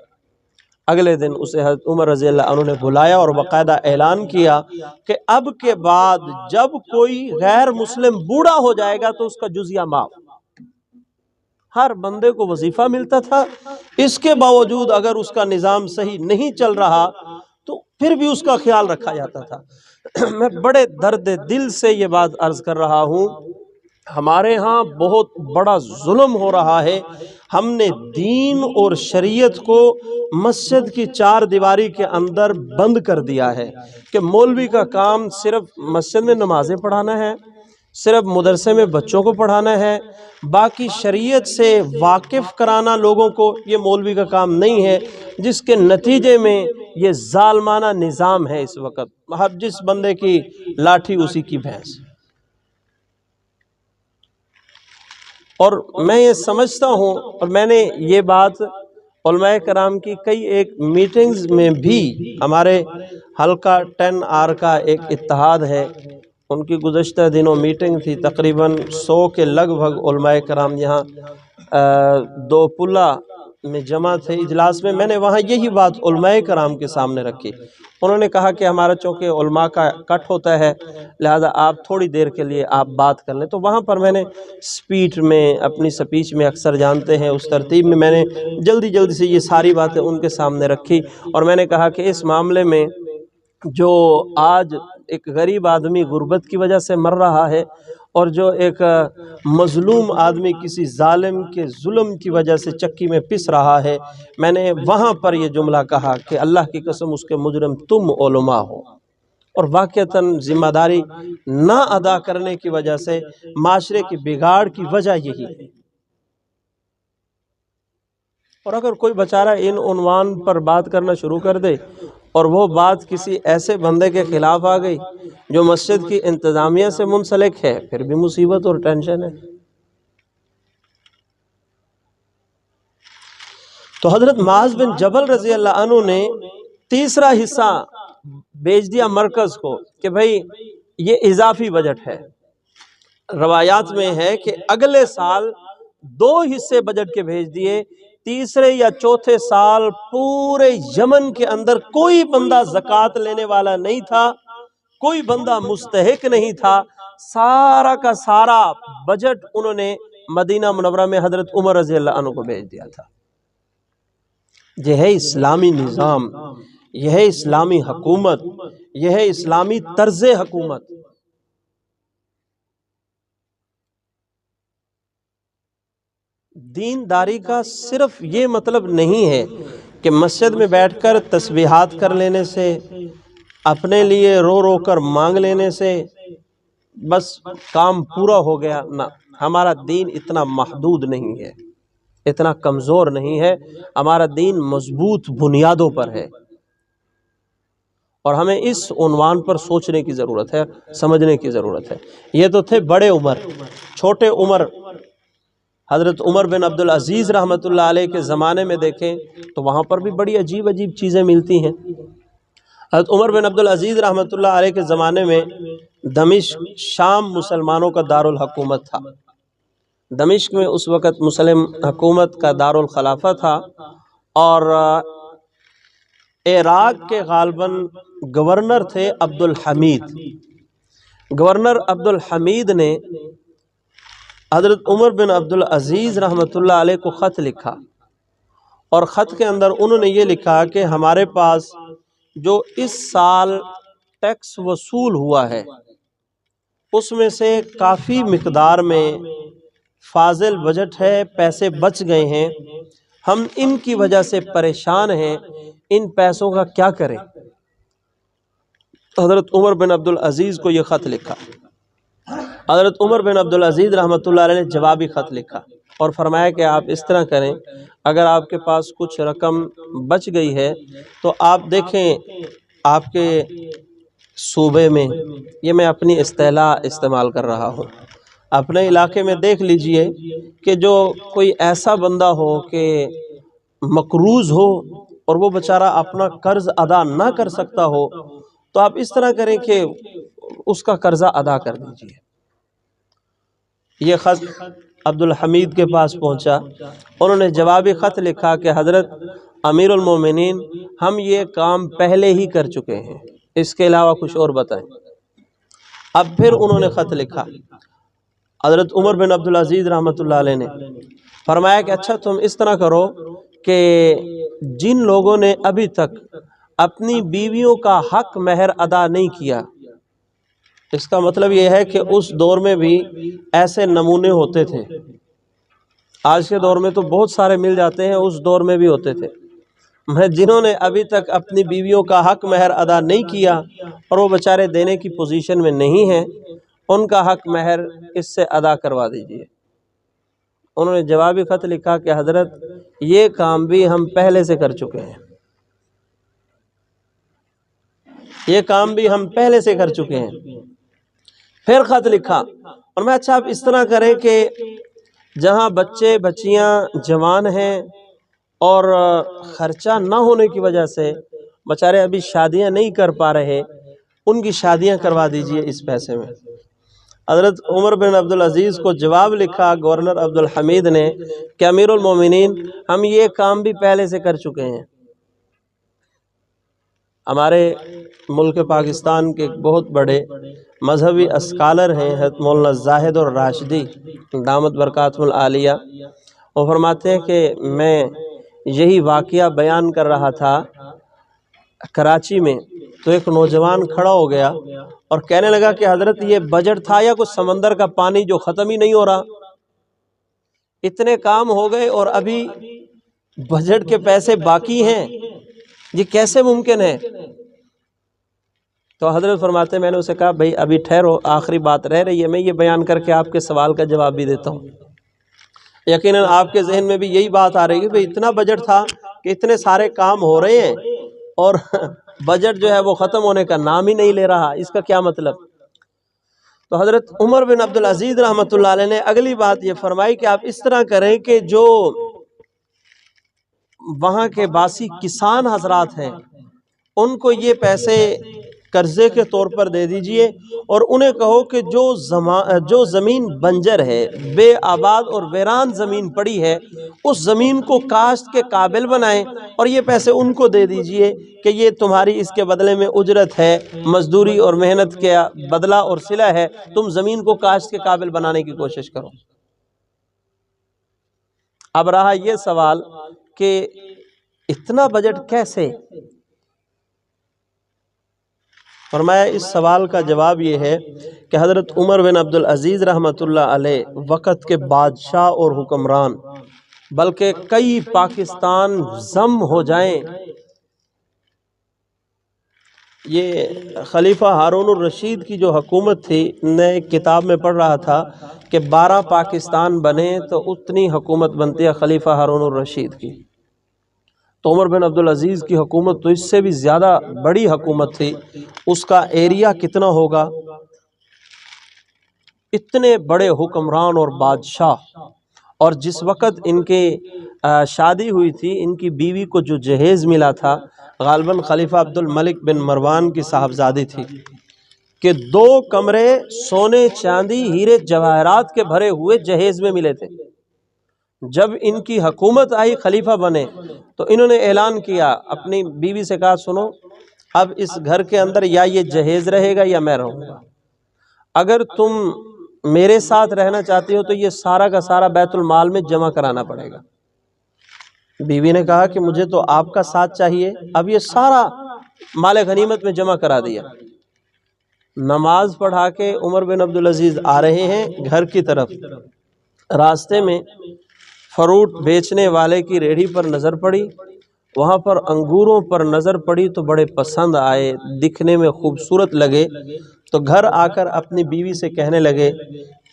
اگلے دن اسے حضرت عمر رضی اللہ عنہ نے بلایا اور باقاعدہ اعلان کیا کہ اب کے بعد جب کوئی غیر مسلم بوڑھا ہو جائے گا تو اس کا جزیہ معاف۔ ہر بندے کو وظیفہ ملتا تھا، اس کے باوجود اگر اس کا نظام صحیح نہیں چل رہا تو پھر بھی اس کا خیال رکھا جاتا تھا۔ میں بڑے درد دل سے یہ بات عرض کر رہا ہوں، ہمارے ہاں بہت بڑا ظلم ہو رہا ہے، ہم نے دین اور شریعت کو مسجد کی 4 دیواری کے اندر بند کر دیا ہے کہ مولوی کا کام صرف مسجد میں نمازیں پڑھانا ہے، صرف مدرسے میں بچوں کو پڑھانا ہے، باقی شریعت سے واقف کرانا لوگوں کو یہ مولوی کا کام نہیں ہے، جس کے نتیجے میں یہ ظالمانہ نظام ہے اس وقت، ہر جس بندے کی لاٹھی اسی کی بھینس۔ اور میں یہ سمجھتا ہوں، اور میں نے یہ بات علماء کرام کی کئی ایک میٹنگز میں بھی، ہمارے حلقہ 10R کا ایک اتحاد ہے، ان کی گزشتہ دنوں میٹنگ تھی، تقریباً 100 کے لگ بھگ علماء کرام یہاں 2 پلہ میں جمع تھے اجلاس میں نے وہاں یہی بات علماء کرام کے سامنے رکھی. انہوں نے کہا کہ ہمارا چونکہ علماء کا کٹ ہوتا ہے لہذا آپ تھوڑی دیر کے لیے آپ بات کر لیں. تو وہاں پر میں نے سپیچ میں اپنی سپیچ میں اکثر جانتے ہیں اس ترتیب میں نے جلدی سے یہ ساری باتیں ان کے سامنے رکھی اور میں نے کہا کہ اس معاملے میں جو آج ایک غریب آدمی غربت کی وجہ سے مر رہا ہے اور جو ایک مظلوم آدمی کسی ظالم کے ظلم کی وجہ سے چکی میں پس رہا ہے، میں نے وہاں پر یہ جملہ کہا کہ اللہ کی قسم اس کے مجرم تم علماء ہو، اور واقعتاً ذمہ داری نہ ادا کرنے کی وجہ سے معاشرے کی بگاڑ کی وجہ یہی ہے. اور اگر کوئی بیچارہ ان عنوان پر بات کرنا شروع کر دے اور وہ بات کسی ایسے بندے کے خلاف آ گئی جو مسجد کی انتظامیہ سے منسلک ہے، پھر بھی مصیبت اور ٹینشن ہے. تو حضرت معاذ بن جبل رضی اللہ عنہ نے تیسرا حصہ بھیج دیا مرکز کو کہ بھئی یہ اضافی بجٹ ہے. روایات میں ہے کہ اگلے سال 2 حصے بجٹ کے بھیج دیے. تیسرے یا چوتھے سال پورے یمن کے اندر کوئی بندہ زکوٰۃ لینے والا نہیں تھا، کوئی بندہ مستحق نہیں تھا. سارا کا سارا بجٹ انہوں نے مدینہ منورہ میں حضرت عمر رضی اللہ عنہ کو بھیج دیا تھا. یہ ہے اسلامی نظام، یہ ہے اسلامی حکومت، یہ ہے اسلامی طرز حکومت. دینداری کا صرف یہ مطلب نہیں ہے کہ مسجد میں بیٹھ کر تسبیحات کر لینے سے، اپنے لیے رو رو کر مانگ لینے سے بس کام پورا ہو گیا. نہ، ہمارا دین اتنا محدود نہیں ہے، اتنا کمزور نہیں ہے. ہمارا دین مضبوط بنیادوں پر ہے اور ہمیں اس عنوان پر سوچنے کی ضرورت ہے، سمجھنے کی ضرورت ہے. یہ تو تھے بڑے عمر. چھوٹے عمر حضرت عمر بن عبدالعزیز رحمۃ اللہ علیہ کے زمانے میں دیکھیں تو وہاں پر بھی بڑی عجیب چیزیں ملتی ہیں. حضرت عمر بن عبدالعزیز رحمۃ اللہ علیہ کے زمانے میں دمشق شام مسلمانوں کا دارالحکومت تھا. دمشق میں اس وقت مسلم حکومت کا دارالخلافہ تھا اور عراق کے غالباً گورنر تھے عبدالحمید. گورنر عبدالحمید نے حضرت عمر بن عبدالعزیز رحمۃ اللہ علیہ کو خط لکھا اور خط کے اندر انہوں نے یہ لکھا کہ ہمارے پاس جو اس سال ٹیکس وصول ہوا ہے اس میں سے کافی مقدار میں فاضل بجٹ ہے، پیسے بچ گئے ہیں، ہم ان کی وجہ سے پریشان ہیں، ان پیسوں کا کیا کریں. حضرت عمر بن عبدالعزیز کو یہ خط لکھا. حضرت عمر بن عبدالعزیز رحمۃ اللہ علیہ نے جوابی خط لکھا اور فرمایا کہ آپ اس طرح کریں، اگر آپ کے پاس کچھ رقم بچ گئی ہے تو آپ دیکھیں آپ کے صوبے میں، یہ میں اپنی اصطلاح استعمال کر رہا ہوں، اپنے علاقے میں دیکھ لیجئے کہ جو کوئی ایسا بندہ ہو کہ مقروض ہو اور وہ بیچارہ اپنا قرض ادا نہ کر سکتا ہو تو آپ اس طرح کریں کہ اس کا قرضہ ادا کر دیجئے. یہ خط عبدالحمید کے پاس پہنچا. انہوں نے جوابی خط لکھا کہ حضرت امیر المومنین ہم یہ کام پہلے ہی کر چکے ہیں، اس کے علاوہ کچھ اور بتائیں. اب پھر انہوں نے خط لکھا. حضرت عمر بن عبدالعزیز رحمۃ اللہ علیہ نے فرمایا کہ اچھا تم اس طرح کرو کہ جن لوگوں نے ابھی تک اپنی بیویوں کا حق مہر ادا نہیں کیا، اس کا مطلب یہ ہے کہ اس دور میں بھی ایسے نمونے ہوتے تھے، آج کے دور میں تو بہت سارے مل جاتے ہیں، اس دور میں بھی ہوتے تھے. جنہوں نے ابھی تک اپنی بیویوں کا حق مہر ادا نہیں کیا اور وہ بیچارے دینے کی پوزیشن میں نہیں ہیں، ان کا حق مہر اس سے ادا کروا دیجئے. انہوں نے جوابی خط لکھا کہ حضرت یہ کام بھی ہم پہلے سے کر چکے ہیں، یہ کام بھی ہم پہلے سے کر چکے ہیں. پھر خط لکھا اور میں اچھا آپ اس طرح کریں کہ جہاں بچے بچیاں جوان ہیں اور خرچہ نہ ہونے کی وجہ سے بیچارے ابھی شادیاں نہیں کر پا رہے، ان کی شادیاں کروا دیجئے اس پیسے میں. حضرت عمر بن عبدالعزیز کو جواب لکھا گورنر عبدالحمید نے کہ امیر المومنین ہم یہ کام بھی پہلے سے کر چکے ہیں۔ ہمارے ملک پاکستان کے بہت بڑے مذہبی اسکالر ہیں حضرت مولانا زاہد اور راشدی دامت برکاتہم العالیہ، وہ فرماتے ہیں کہ میں یہی واقعہ بیان کر رہا تھا کراچی میں، تو ایک نوجوان کھڑا ہو گیا اور کہنے لگا کہ حضرت یہ بجٹ تھا یا کچھ سمندر کا پانی جو ختم ہی نہیں ہو رہا، اتنے کام ہو گئے اور ابھی بجٹ کے پیسے باقی ہیں، یہ کیسے ممکن ہے؟ تو حضرت فرماتے ہیں میں نے اسے کہا بھئی ابھی ٹھہرو، آخری بات رہ رہی ہے، میں یہ بیان کر کے آپ کے سوال کا جواب بھی دیتا ہوں۔ یقیناً آپ کے ذہن میں بھی یہی بات آ رہی ہے بھئی اتنا بجٹ تھا کہ اتنے سارے کام ہو رہے ہیں اور بجٹ جو ہے وہ ختم ہونے کا نام ہی نہیں لے رہا، اس کا کیا مطلب؟ تو حضرت عمر بن عبدالعزیز رحمۃ اللہ علیہ نے اگلی بات یہ فرمائی کہ آپ اس طرح کریں کہ جو وہاں کے باسی کسان حضرات ہیں ان کو یہ پیسے قرضے کے طور پر دے دیجئے اور انہیں کہو کہ جو زمین بنجر ہے، بے آباد اور ویران زمین پڑی ہے، اس زمین کو کاشت کے قابل بنائیں اور یہ پیسے ان کو دے دیجئے کہ یہ تمہاری اس کے بدلے میں اجرت ہے، مزدوری اور محنت کا بدلہ اور صلہ ہے، تم زمین کو کاشت کے قابل بنانے کی کوشش کرو۔ اب رہا یہ سوال کہ اتنا بجٹ کیسے؟ فرمایا اس سوال کا جواب یہ ہے کہ حضرت عمر بن عبدالعزیز رحمۃ اللہ علیہ وقت کے بادشاہ اور حکمران، بلکہ کئی پاکستان ضم ہو جائیں، یہ خلیفہ ہارون الرشید کی جو حکومت تھی، میں ایک کتاب میں پڑھ رہا تھا کہ 12 پاکستان بنے تو اتنی حکومت بنتی ہے خلیفہ ہارون الرشید کی، تو عمر بن عبدالعزیز کی حکومت تو اس سے بھی زیادہ بڑی حکومت تھی، اس کا ایریا کتنا ہوگا؟ اتنے بڑے حکمران اور بادشاہ، اور جس وقت ان کے شادی ہوئی تھی ان کی بیوی کو جو جہیز ملا تھا غالباً خلیفہ عبد الملک بن مروان کی صاحبزادی تھی، کہ 2 کمرے سونے چاندی ہیرے جواہرات کے بھرے ہوئے جہیز میں ملے تھے۔ جب ان کی حکومت آئی، خلیفہ بنے، تو انہوں نے اعلان کیا، اپنی بیوی سے کہا سنو اب اس گھر کے اندر یا یہ جہیز رہے گا یا میں رہوں گا، اگر تم میرے ساتھ رہنا چاہتے ہو تو یہ سارا کا سارا بیت المال میں جمع کرانا پڑے گا۔ بیوی نے کہا کہ مجھے تو آپ کا ساتھ چاہیے، اب یہ سارا مال غنیمت میں جمع کرا دیا۔ نماز پڑھا کے عمر بن عبدالعزیز آ رہے ہیں گھر کی طرف، راستے میں فروٹ بیچنے والے کی ریڑھی پر نظر پڑی، وہاں پر انگوروں پر نظر پڑی تو بڑے پسند آئے، دکھنے میں خوبصورت لگے، تو گھر آ کر اپنی بیوی سے کہنے لگے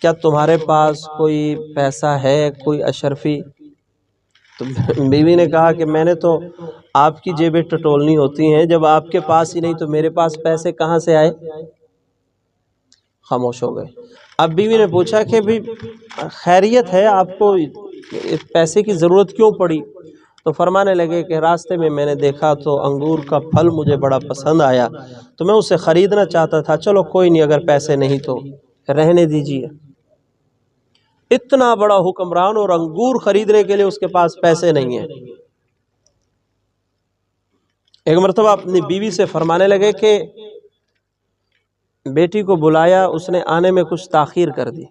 کیا تمہارے پاس کوئی پیسہ ہے، کوئی اشرفی؟ تو بیوی نے کہا کہ میں نے تو آپ کی جیبیں ٹٹولنی ہوتی ہیں، جب آپ کے پاس ہی نہیں تو میرے پاس پیسے کہاں سے آئے؟ خاموش ہو گئے۔ اب بیوی نے پوچھا کہ بھی خیریت ہے، آپ کو پیسے کی ضرورت کیوں پڑی؟ تو فرمانے لگے کہ راستے میں نے دیکھا تو انگور کا پھل مجھے بڑا پسند آیا تو میں اسے خریدنا چاہتا تھا، چلو کوئی نہیں، اگر پیسے نہیں تو رہنے دیجیے۔ اتنا بڑا حکمران اور انگور خریدنے کے لیے اس کے پاس پیسے نہیں ہیں۔ ایک مرتبہ اپنی بیوی سے فرمانے لگے کہ بیٹی کو بلایا، اس نے آنے میں کچھ تاخیر کر دی،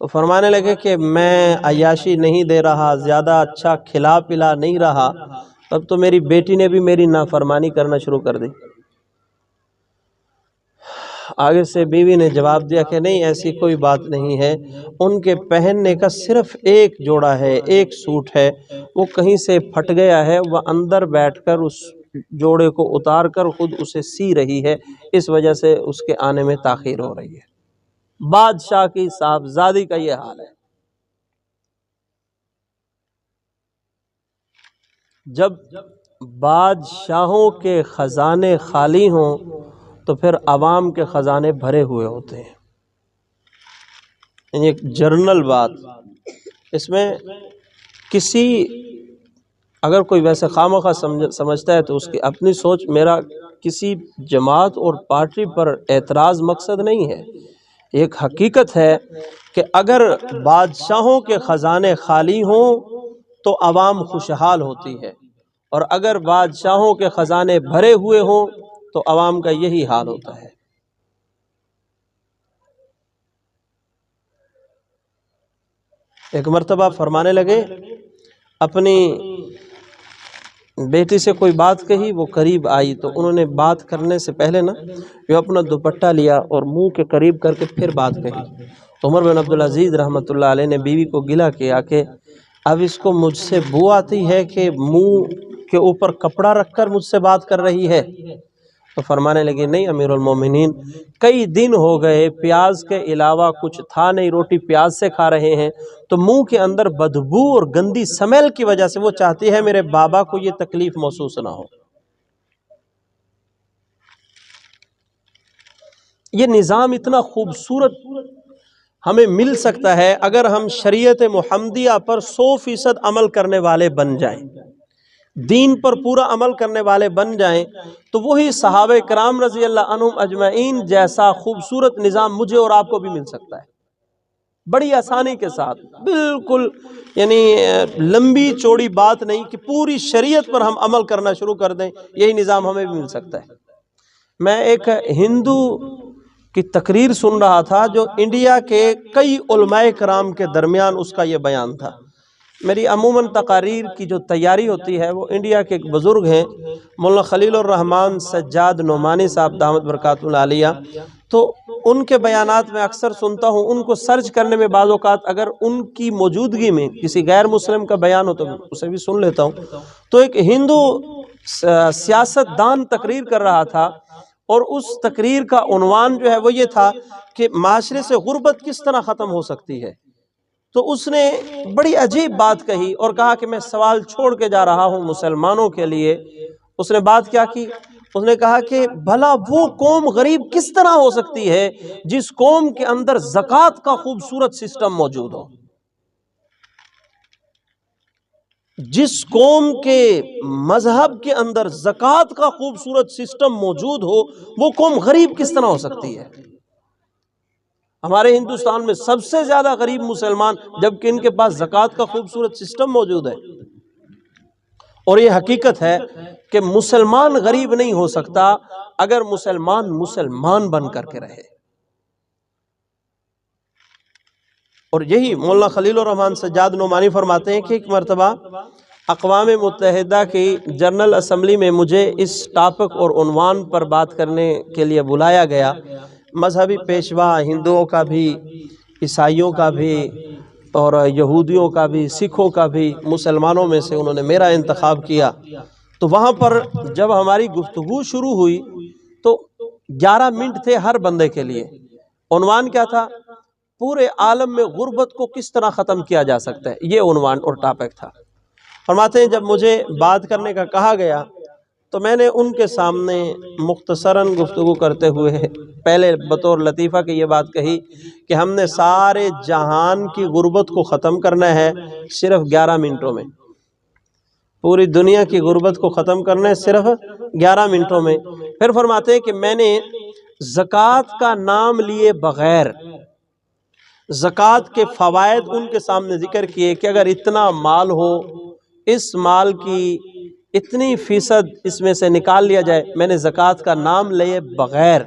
تو فرمانے لگے کہ میں عیاشی نہیں دے رہا، زیادہ اچھا کھلا پلا نہیں رہا، اب تو میری بیٹی نے بھی میری نافرمانی کرنا شروع کر دی۔ آگے سے بیوی نے جواب دیا کہ نہیں، ایسی کوئی بات نہیں ہے، ان کے پہننے کا صرف ایک جوڑا ہے، ایک سوٹ ہے، وہ کہیں سے پھٹ گیا ہے، وہ اندر بیٹھ کر اس جوڑے کو اتار کر خود اسے سی رہی ہے، اس وجہ سے اس کے آنے میں تاخیر ہو رہی ہے۔ بادشاہ کی صاحبزادی کا یہ حال ہے۔ جب بادشاہوں کے خزانے خالی ہوں تو پھر عوام کے خزانے بھرے ہوئے ہوتے ہیں۔ یعنی ایک جرنل بات، اس میں کسی اگر کوئی ویسے خواہ سمجھتا ہے تو اس کی اپنی سوچ، میرا کسی جماعت اور پارٹی پر اعتراض مقصد نہیں ہے، ایک حقیقت ہے کہ اگر بادشاہوں کے خزانے خالی ہوں تو عوام خوشحال ہوتی ہے، اور اگر بادشاہوں کے خزانے بھرے ہوئے ہوں تو عوام کا یہی حال ہوتا ہے۔ ایک مرتبہ فرمانے لگے، اپنی بیٹی سے کوئی بات کہی، وہ قریب آئی تو انہوں نے بات کرنے سے پہلے وہ اپنا دوپٹہ لیا اور منہ کے قریب کر کے پھر بات کہی۔ عمر بن عبدالعزیز رحمۃ اللہ علیہ نے بیوی کو گلا کیا کہ اب اس کو مجھ سے بو آتی ہے کہ منہ کے اوپر کپڑا رکھ کر مجھ سے بات کر رہی ہے؟ تو فرمانے لگے، نہیں امیر المومنین، کئی دن ہو گئے پیاز کے علاوہ کچھ تھا نہیں، روٹی پیاز سے کھا رہے ہیں، تو منہ کے اندر بدبو اور گندی سمیل کی وجہ سے وہ چاہتی ہے میرے بابا کو یہ تکلیف محسوس نہ ہو۔ یہ نظام اتنا خوبصورت ہمیں مل سکتا ہے اگر ہم شریعت محمدیہ پر 100% عمل کرنے والے بن جائیں، دین پر پورا عمل کرنے والے بن جائیں، تو وہی صحابہ کرام رضی اللہ عنہم اجمعین جیسا خوبصورت نظام مجھے اور آپ کو بھی مل سکتا ہے، بڑی آسانی کے ساتھ، بالکل یعنی لمبی چوڑی بات نہیں کہ پوری شریعت پر ہم عمل کرنا شروع کر دیں، یہی نظام ہمیں بھی مل سکتا ہے۔ میں ایک ہندو کی تقریر سن رہا تھا جو انڈیا کے کئی علماء کرام کے درمیان اس کا یہ بیان تھا۔ میری عموماً تقاریر کی جو تیاری ہوتی ہے وہ انڈیا کے ایک بزرگ ہیں مولانا خلیل الرحمن سجاد نعمانی صاحب دامت برکاتہ العالیہ، تو ان کے بیانات میں اکثر سنتا ہوں، ان کو سرچ کرنے میں بعض اوقات اگر ان کی موجودگی میں کسی غیر مسلم کا بیان ہو تو اسے بھی سن لیتا ہوں۔ تو ایک ہندو سیاست دان تقریر کر رہا تھا، اور اس تقریر کا عنوان جو ہے وہ یہ تھا کہ معاشرے سے غربت کس طرح ختم ہو سکتی ہے۔ تو اس نے بڑی عجیب بات کہی اور کہا کہ میں سوال چھوڑ کے جا رہا ہوں مسلمانوں کے لیے۔ اس نے بات کیا کی؟ اس نے کہا کہ بھلا وہ قوم غریب کس طرح ہو سکتی ہے جس قوم کے اندر زکوٰۃ کا خوبصورت سسٹم موجود ہو؟ جس قوم کے مذہب کے اندر زکوٰۃ کا خوبصورت سسٹم موجود ہو، وہ قوم غریب کس طرح ہو سکتی ہے؟ ہمارے ہندوستان میں سب سے زیادہ غریب مسلمان، جبکہ ان کے پاس زکوٰۃ کا خوبصورت سسٹم موجود ہے۔ اور یہ حقیقت ہے کہ مسلمان غریب نہیں ہو سکتا اگر مسلمان بن کر کے رہے۔ اور یہی مولانا خلیل الرحمن سجاد نعمانی فرماتے ہیں کہ ایک مرتبہ اقوام متحدہ کی جنرل اسمبلی میں مجھے اس ٹاپک اور عنوان پر بات کرنے کے لیے بلایا گیا۔ مذہبی پیشوا ہندوؤں کا بھی، عیسائیوں کا بھی، اور یہودیوں کا بھی، سکھوں کا بھی، مسلمانوں میں سے انہوں نے میرا انتخاب کیا۔ تو وہاں پر جب ہماری گفتگو شروع ہوئی تو 11 منٹ تھے ہر بندے کے لیے۔ عنوان کیا تھا؟ پورے عالم میں غربت کو کس طرح ختم کیا جا سکتا ہے، یہ عنوان اور ٹاپک تھا۔ فرماتے ہیں جب مجھے بات کرنے کا کہا گیا تو میں نے ان کے سامنے مختصراً گفتگو کرتے ہوئے پہلے بطور لطیفہ کی یہ بات کہی کہ ہم نے سارے جہان کی غربت کو ختم کرنا ہے صرف 11 منٹوں میں، پوری دنیا کی غربت کو ختم کرنا ہے صرف 11 منٹوں میں۔ پھر فرماتے ہیں کہ میں نے زکوٰۃ کا نام لیے بغیر زکوٰۃ کے فوائد ان کے سامنے ذکر کیے کہ اگر اتنا مال ہو، اس مال کی اتنی فیصد اس میں سے نکال لیا جائے، میں نے زکوٰۃ کا نام لیے بغیر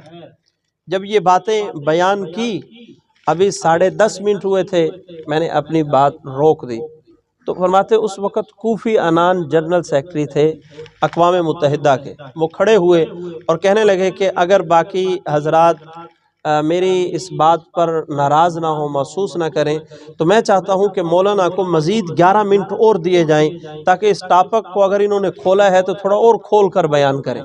جب یہ باتیں بیان کی، ابھی 10:30 منٹ ہوئے تھے، میں نے اپنی بات روک دی۔ تو فرماتے اس وقت کوفی عنان جنرل سیکرٹری تھے اقوام متحدہ کے، وہ کھڑے ہوئے اور کہنے لگے کہ اگر باقی حضرات میری اس بات پر ناراض نہ ہو، محسوس نہ کریں، تو میں چاہتا ہوں کہ مولانا کو مزید 11 منٹ اور دیے جائیں تاکہ اس ٹاپک کو اگر انہوں نے کھولا ہے تو تھوڑا اور کھول کر بیان کریں۔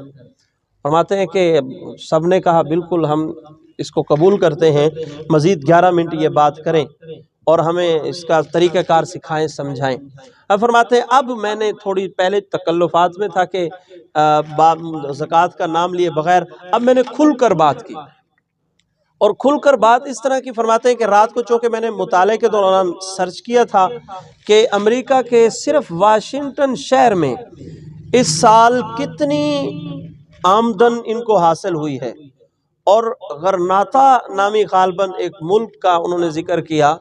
فرماتے ہیں کہ سب نے کہا بالکل ہم اس کو قبول کرتے ہیں، مزید 11 منٹ یہ بات کریں اور ہمیں اس کا طریقہ کار سکھائیں، سمجھائیں۔ اب فرماتے ہیں اب میں نے تھوڑی پہلے تکلفات میں تھا کہ زکوٰۃ کا نام لیے بغیر، اب میں نے کھل کر بات کی، اور کھل کر بات اس طرح کی فرماتے ہیں کہ رات کو چونکہ میں نے مطالعے کے دوران سرچ کیا تھا کہ امریکہ کے صرف واشنگٹن شہر میں اس سال کتنی آمدن ان کو حاصل ہوئی ہے، اور غرناطہ نامی غالباً ایک ملک کا انہوں نے ذکر کیا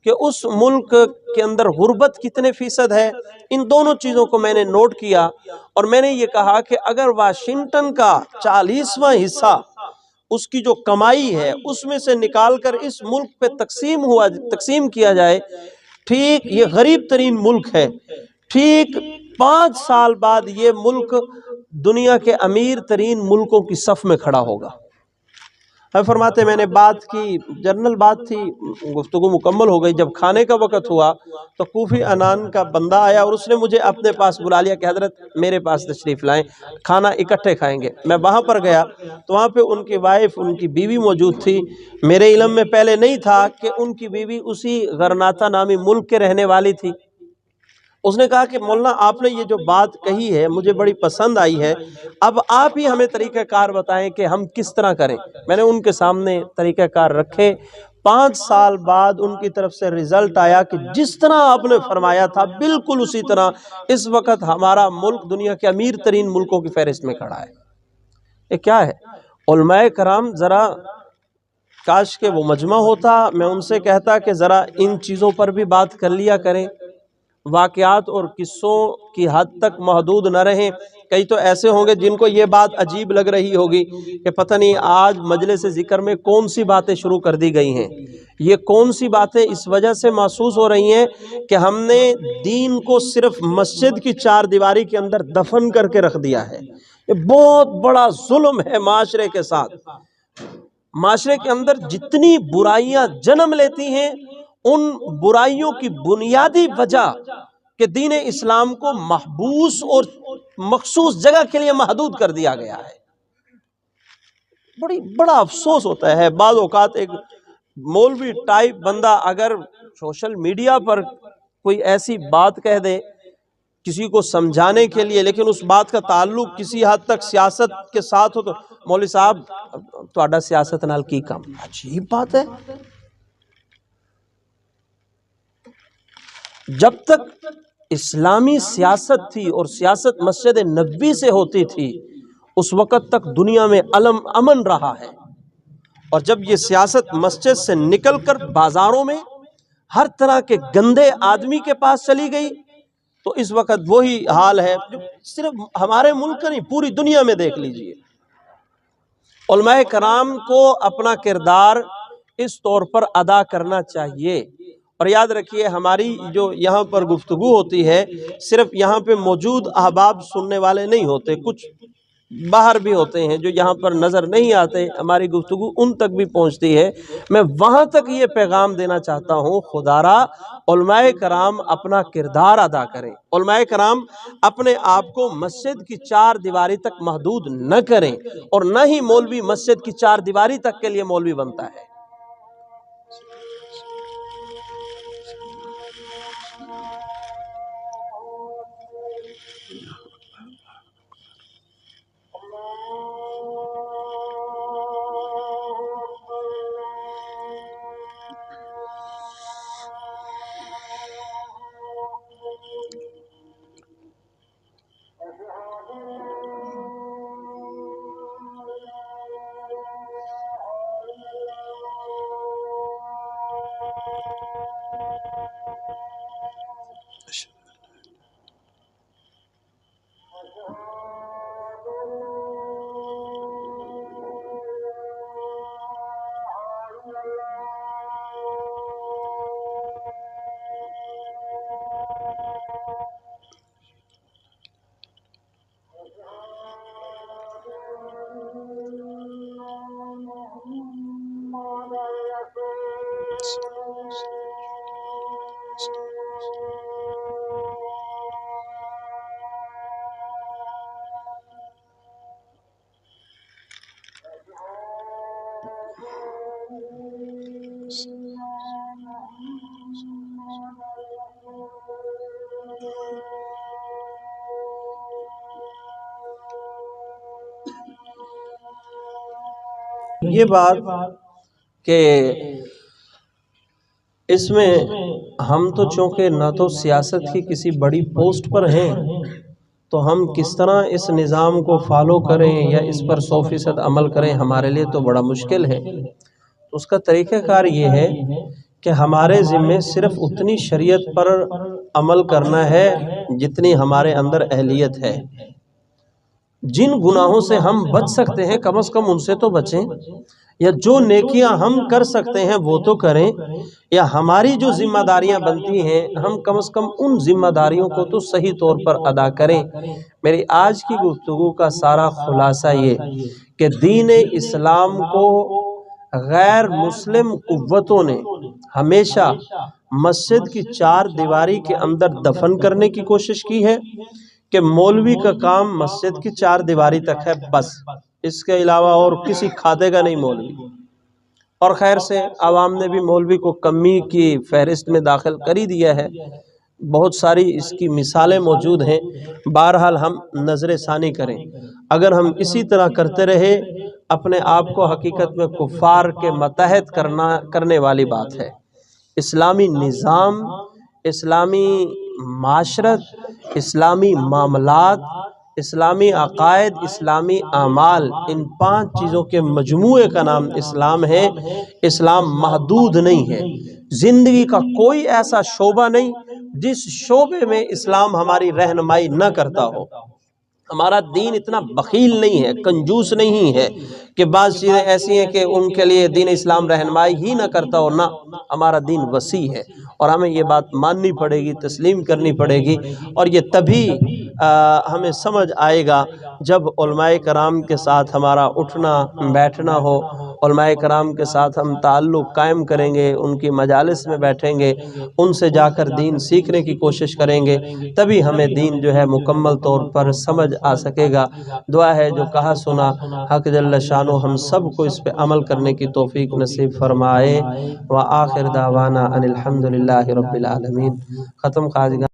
کہ اس ملک کے اندر غربت کتنے فیصد ہے. ان دونوں چیزوں کو میں نے نوٹ کیا اور میں نے یہ کہا کہ اگر واشنگٹن کا 40واں حصہ اس کی جو کمائی ہے اس میں سے نکال کر اس ملک پہ تقسیم کیا جائے، ٹھیک یہ غریب ترین ملک ہے، ٹھیک 5 سال بعد یہ ملک دنیا کے امیر ترین ملکوں کی صف میں کھڑا ہوگا. فرماتے میں نے بات کی، جنرل بات تھی، گفتگو مکمل ہو گئی. جب کھانے کا وقت ہوا تو کوفی عنان کا بندہ آیا اور اس نے مجھے اپنے پاس بلا لیا کہ حضرت میرے پاس تشریف لائیں، کھانا اکٹھے کھائیں گے. میں وہاں پر گیا تو وہاں پہ ان کی وائف، ان کی بیوی موجود تھی. میرے علم میں پہلے نہیں تھا کہ ان کی بیوی اسی غرناطہ نامی ملک کے رہنے والی تھی. اس نے کہا کہ مولانا آپ نے یہ جو بات کہی ہے مجھے بڑی پسند آئی ہے، اب آپ ہی ہمیں طریقہ کار بتائیں کہ ہم کس طرح کریں. میں نے ان کے سامنے طریقہ کار رکھے. 5 سال بعد ان کی طرف سے رزلٹ آیا کہ جس طرح آپ نے فرمایا تھا بالکل اسی طرح اس وقت ہمارا ملک دنیا کے امیر ترین ملکوں کی فہرست میں کھڑا ہے. یہ کیا ہے؟ علماء کرام ذرا کاش کہ وہ مجمع ہوتا، میں ان سے کہتا کہ ذرا ان چیزوں پر بھی بات کر لیا کریں، واقعات اور قصوں کی حد تک محدود نہ رہیں. کئی تو ایسے ہوں گے جن کو یہ بات عجیب لگ رہی ہوگی کہ پتہ نہیں آج مجلس ذکر میں کون سی باتیں شروع کر دی گئی ہیں، یہ کون سی باتیں اس وجہ سے محسوس ہو رہی ہیں کہ ہم نے دین کو صرف مسجد کی 4 دیواری کے اندر دفن کر کے رکھ دیا ہے. یہ بہت بڑا ظلم ہے معاشرے کے ساتھ. معاشرے کے اندر جتنی برائیاں جنم لیتی ہیں ان برائیوں کی بنیادی وجہ کہ دین اسلام کو محبوس اور مخصوص جگہ کے لیے محدود کر دیا گیا ہے. بڑا افسوس ہوتا ہے بعض اوقات ایک مولوی ٹائپ بندہ اگر سوشل میڈیا پر کوئی ایسی بات کہہ دے کسی کو سمجھانے کے لیے، لیکن اس بات کا تعلق کسی حد تک سیاست کے ساتھ ہو تو مولوی صاحب تہاڈا سیاست نال کی کام. عجیب بات ہے. جب تک اسلامی سیاست تھی اور سیاست مسجد نبوی سے ہوتی تھی اس وقت تک دنیا میں امن رہا ہے، اور جب یہ سیاست مسجد سے نکل کر بازاروں میں ہر طرح کے گندے آدمی کے پاس چلی گئی تو اس وقت وہی حال ہے جو صرف ہمارے ملک کا نہیں پوری دنیا میں دیکھ لیجئے. علماء کرام کو اپنا کردار اس طور پر ادا کرنا چاہیے. اور یاد رکھیے ہماری جو یہاں پر گفتگو ہوتی ہے صرف یہاں پہ موجود احباب سننے والے نہیں ہوتے، کچھ باہر بھی ہوتے ہیں جو یہاں پر نظر نہیں آتے، ہماری گفتگو ان تک بھی پہنچتی ہے. میں وہاں تک یہ پیغام دینا چاہتا ہوں خدارا علماء کرام اپنا کردار ادا کریں. علماء کرام اپنے آپ کو مسجد کی 4 دیواری تک محدود نہ کریں، اور نہ ہی مولوی مسجد کی 4 دیواری تک کے لیے مولوی بنتا ہے. یہ بات کہ اس میں ہم تو چونکہ نہ تو سیاست کی کسی بڑی پوسٹ پر ہیں تو ہم کس طرح اس نظام کو فالو کریں یا اس پر 100% عمل کریں، ہمارے لیے تو بڑا مشکل ہے۔ تو اس کا طریقہ کار یہ ہے کہ ہمارے ذمے صرف اتنی شریعت پر عمل کرنا ہے جتنی ہمارے اندر اہلیت ہے۔ جن گناہوں سے ہم بچ سکتے ہیں کم از کم ان سے تو بچیں، یا جو نیکیاں ہم کر سکتے ہیں وہ تو کریں، یا ہماری جو ذمہ داریاں بنتی ہیں ہم کم از کم ان ذمہ داریوں کو تو صحیح طور پر ادا کریں۔ میری آج کی گفتگو کا سارا خلاصہ یہ کہ دین اسلام کو غیر مسلم قوتوں نے ہمیشہ مسجد کی 4 دیواری کے اندر دفن کرنے کی کوشش کی ہے کہ مولوی کا کام مسجد کی 4 دیواری تک ہے، بس اس کے علاوہ اور کسی کھاتے گا نہیں مولوی۔ اور خیر سے عوام نے بھی مولوی کو کمی کی فہرست میں داخل کر ہی دیا ہے، بہت ساری اس کی مثالیں موجود ہیں۔ بہرحال ہم نظر ثانی کریں، اگر ہم اسی طرح کرتے رہے اپنے آپ کو حقیقت میں کفار کے متحد کرنے والی بات ہے۔ اسلامی نظام، اسلامی معاشرت، اسلامی معاملات، اسلامی عقائد، اسلامی اعمال، ان 5 چیزوں کے مجموعے کا نام اسلام ہے۔ اسلام محدود نہیں ہے، زندگی کا کوئی ایسا شعبہ نہیں جس شعبے میں اسلام ہماری رہنمائی نہ کرتا ہو۔ ہمارا دین اتنا بخیل نہیں ہے، کنجوس نہیں ہے کہ بعض چیزیں ایسی ہیں کہ ان کے لیے دین اسلام رہنمائی ہی نہ کرتا ہو، نہ، ہمارا دین وسیع ہے اور ہمیں یہ بات ماننی پڑے گی، تسلیم کرنی پڑے گی۔ اور یہ تبھی ہمیں سمجھ آئے گا جب علماء کرام کے ساتھ ہمارا اٹھنا بیٹھنا ہو، علماء کرام کے ساتھ ہم تعلق قائم کریں گے، ان کی مجالس میں بیٹھیں گے، ان سے جا کر دین سیکھنے کی کوشش کریں گے، تبھی ہمیں دین جو ہے مکمل طور پر سمجھ آ سکے گا۔ دعا ہے جو کہا سنا حق جل شانہ ہم سب کو اس پہ عمل کرنے کی توفیق نصیب فرمائے۔ وآخر دعوانا ان الحمدللہ رب العالمین۔ ختم خواجہ